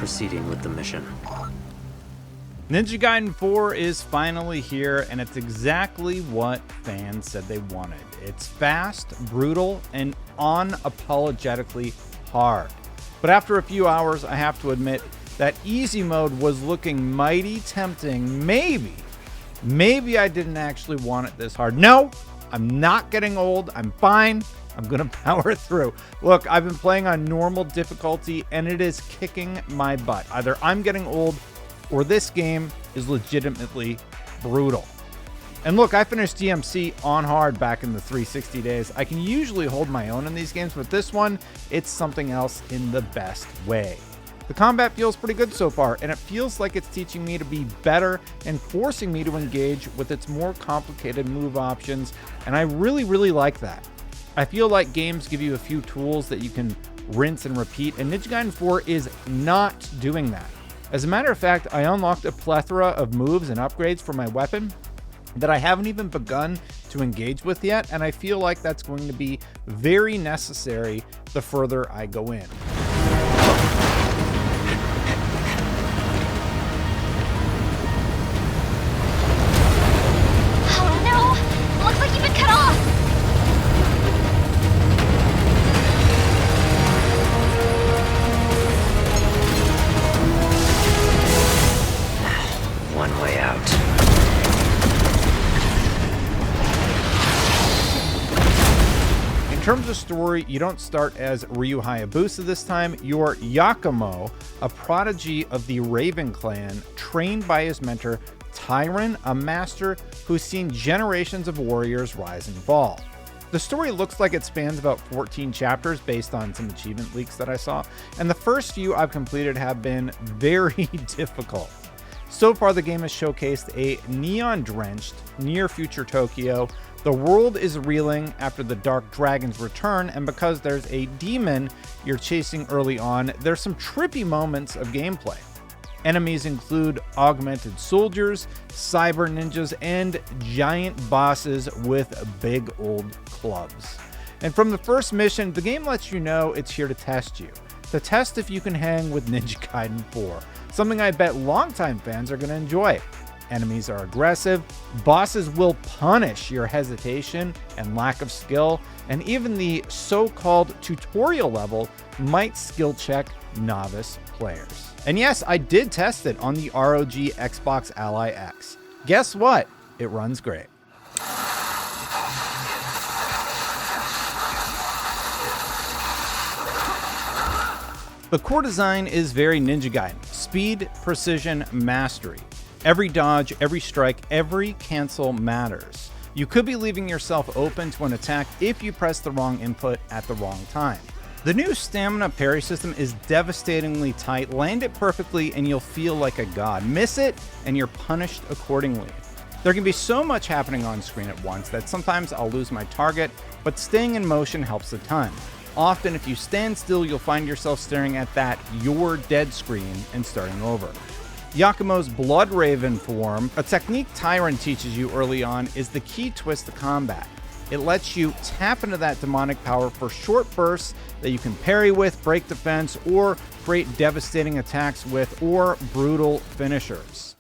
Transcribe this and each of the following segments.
proceeding with the mission. Ninja Gaiden 4 is finally here, and it's exactly what fans said they wanted. It's fast, brutal, and unapologetically hard. But after a few hours, I have to admit that easy mode was looking mighty tempting. Maybe I didn't actually want it this hard. No, I'm not getting old. I'm fine. I'm going to power through. Look, I've been playing on normal difficulty, and it is kicking my butt. Either I'm getting old or this game is legitimately brutal. And look, I finished DMC on hard back in the 360 days. I can usually hold my own in these games, but this one, it's something else in the best way. The combat feels pretty good so far, and it feels like it's teaching me to be better and forcing me to engage with its more complicated move options, and I really like that. I feel like games give you a few tools that you can rinse and repeat, and Ninja Gaiden 4 is not doing that. As a matter of fact, I unlocked a plethora of moves and upgrades for my weapon that I haven't even begun to engage with yet, and I feel like that's going to be very necessary the further I go in. Oh no! Looks like you've been cut off! One way out. In terms of story, you don't start as Ryu Hayabusa this time. You're Yakumo, a prodigy of the Raven clan, trained by his mentor Tyron, a master who's seen generations of warriors rise and fall. The story looks like it spans about 14 chapters based on some achievement leaks that I saw, and the first few I've completed have been very difficult. So far, the game has showcased a neon-drenched, near-future Tokyo. The world is reeling after the Dark Dragon's return, and because there's a demon you're chasing early on, there's some trippy moments of gameplay. Enemies include augmented soldiers, cyber ninjas, and giant bosses with big old clubs. And from the first mission, the game lets you know it's here to test you. To test if you can hang with Ninja Gaiden 4. Something I bet longtime fans are going to enjoy. Enemies are aggressive, bosses will punish your hesitation and lack of skill, and even the so-called tutorial level might skill check novice players. And yes, I did test it on the ROG Xbox Ally X. Guess what? It runs great. The core design is very Ninja Gaiden. Speed, precision, mastery. Every dodge, every strike, every cancel matters. You could be leaving yourself open to an attack if you press the wrong input at the wrong time. The new stamina parry system is devastatingly tight. Land it perfectly and you'll feel like a god. Miss it and you're punished accordingly. There can be so much happening on screen at once that sometimes I'll lose my target, but staying in motion helps a ton. Often, if you stand still, you'll find yourself staring at that "you're dead" screen and starting over. Yakumo's Blood Raven form, a technique Tyron teaches you early on, is the key twist to combat. It lets you tap into that demonic power for short bursts that you can parry with, break defense, or create devastating attacks with, or brutal finishers.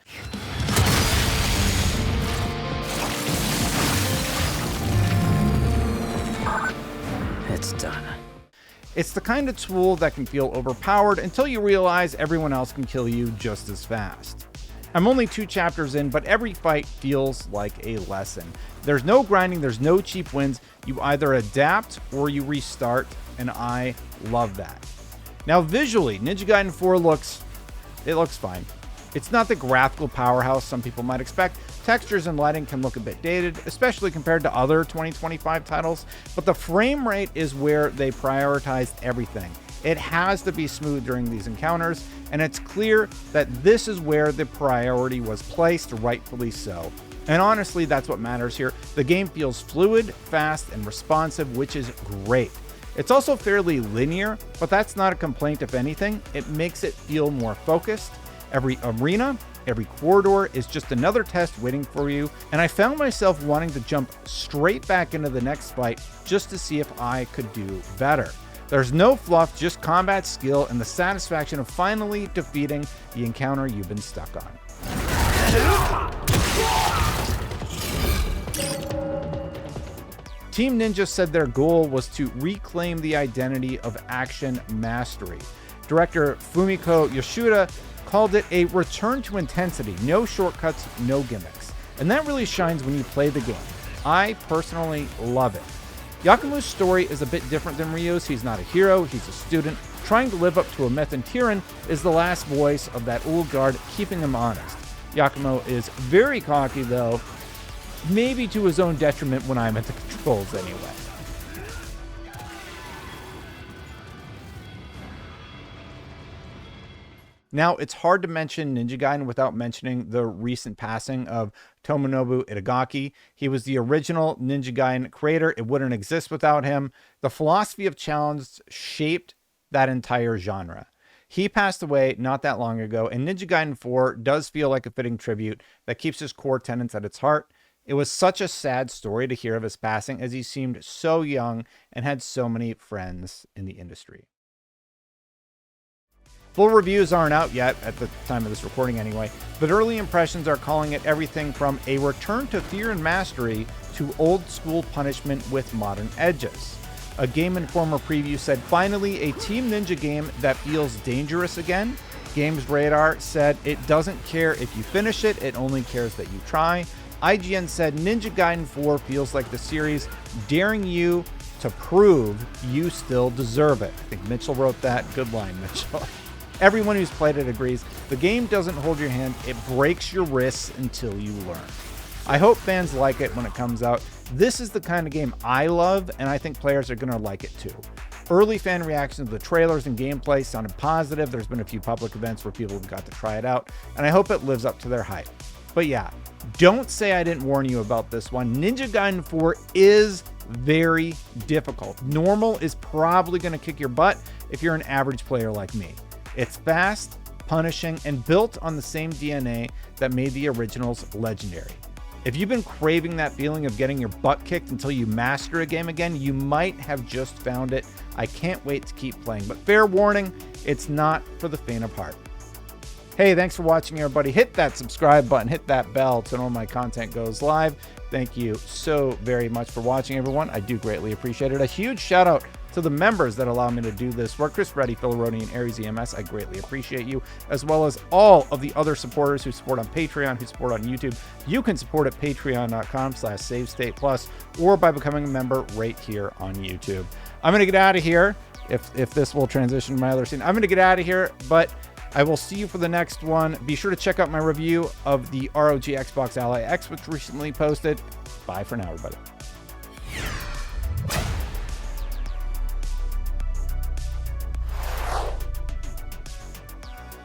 It's done. It's the kind of tool that can feel overpowered until you realize everyone else can kill you just as fast. I'm only 2 chapters in, but every fight feels like a lesson. There's no grinding, there's no cheap wins. You either adapt or you restart, and I love that. Now visually, Ninja Gaiden 4 looks fine. It's not the graphical powerhouse some people might expect. Textures and lighting can look a bit dated, especially compared to other 2025 titles, but the frame rate is where they prioritized everything. It has to be smooth during these encounters, and it's clear that this is where the priority was placed, rightfully so. And honestly, that's what matters here. The game feels fluid, fast, and responsive, which is great. It's also fairly linear, but that's not a complaint. If anything, it makes it feel more focused. Every arena, every corridor is just another test waiting for you, and I found myself wanting to jump straight back into the next fight just to see if I could do better. There's no fluff, just combat skill and the satisfaction of finally defeating the encounter you've been stuck on. Team Ninja said their goal was to reclaim the identity of action mastery. Director Fumiko Yoshida called it a return to intensity, no shortcuts, no gimmicks. And that really shines when you play the game. I personally love it. Yakumo's story is a bit different than Ryu's. He's not a hero, he's a student trying to live up to a myth, and Kirin is the last voice of that old guard keeping him honest. Yakumo is very cocky though, maybe to his own detriment when I'm at the controls anyway. Now, it's hard to mention Ninja Gaiden without mentioning the recent passing of Tomonobu Itagaki. He was the original Ninja Gaiden creator. It wouldn't exist without him. The philosophy of challenge shaped that entire genre. He passed away not that long ago, and Ninja Gaiden 4 does feel like a fitting tribute that keeps his core tenets at its heart. It was such a sad story to hear of his passing, as he seemed so young and had so many friends in the industry. Full reviews aren't out yet, at the time of this recording anyway, but early impressions are calling it everything from a return to fear and mastery to old school punishment with modern edges. A Game Informer preview said, finally a Team Ninja game that feels dangerous again. Games Radar said it doesn't care if you finish it, it only cares that you try. IGN said Ninja Gaiden 4 feels like the series daring you to prove you still deserve it. I think Mitchell wrote that. Good line, Mitchell. Everyone who's played it agrees. The game doesn't hold your hand, it breaks your wrists until you learn. I hope fans like it when it comes out. This is the kind of game I love, and I think players are going to like it too. Early fan reactions to the trailers and gameplay sounded positive. There's been a few public events where people have got to try it out, and I hope it lives up to their hype. But yeah, don't say I didn't warn you about this one. Ninja Gaiden 4 is very difficult. Normal is probably going to kick your butt if you're an average player like me. It's fast, punishing, and built on the same DNA that made the originals legendary. If you've been craving that feeling of getting your butt kicked until you master a game again, you might have just found it. I can't wait to keep playing, but fair warning, it's not for the faint of heart. Hey, thanks for watching, everybody. Hit that subscribe button, hit that bell to know my content goes live. Thank you so very much for watching, everyone. I do greatly appreciate it. A huge shout out to the members that allow me to do this work. Chris Reddy, Phil Rody, and Aries EMS, I greatly appreciate you, as well as all of the other supporters who support on Patreon, who support on YouTube. You can support at patreon.com/SaveStatePlus or by becoming a member right here on YouTube. I'm going to get out of here, if this will transition to my other scene. I'm going to get out of here, but I will see you for the next one. Be sure to check out my review of the ROG Xbox Ally X, which recently posted. Bye for now, everybody.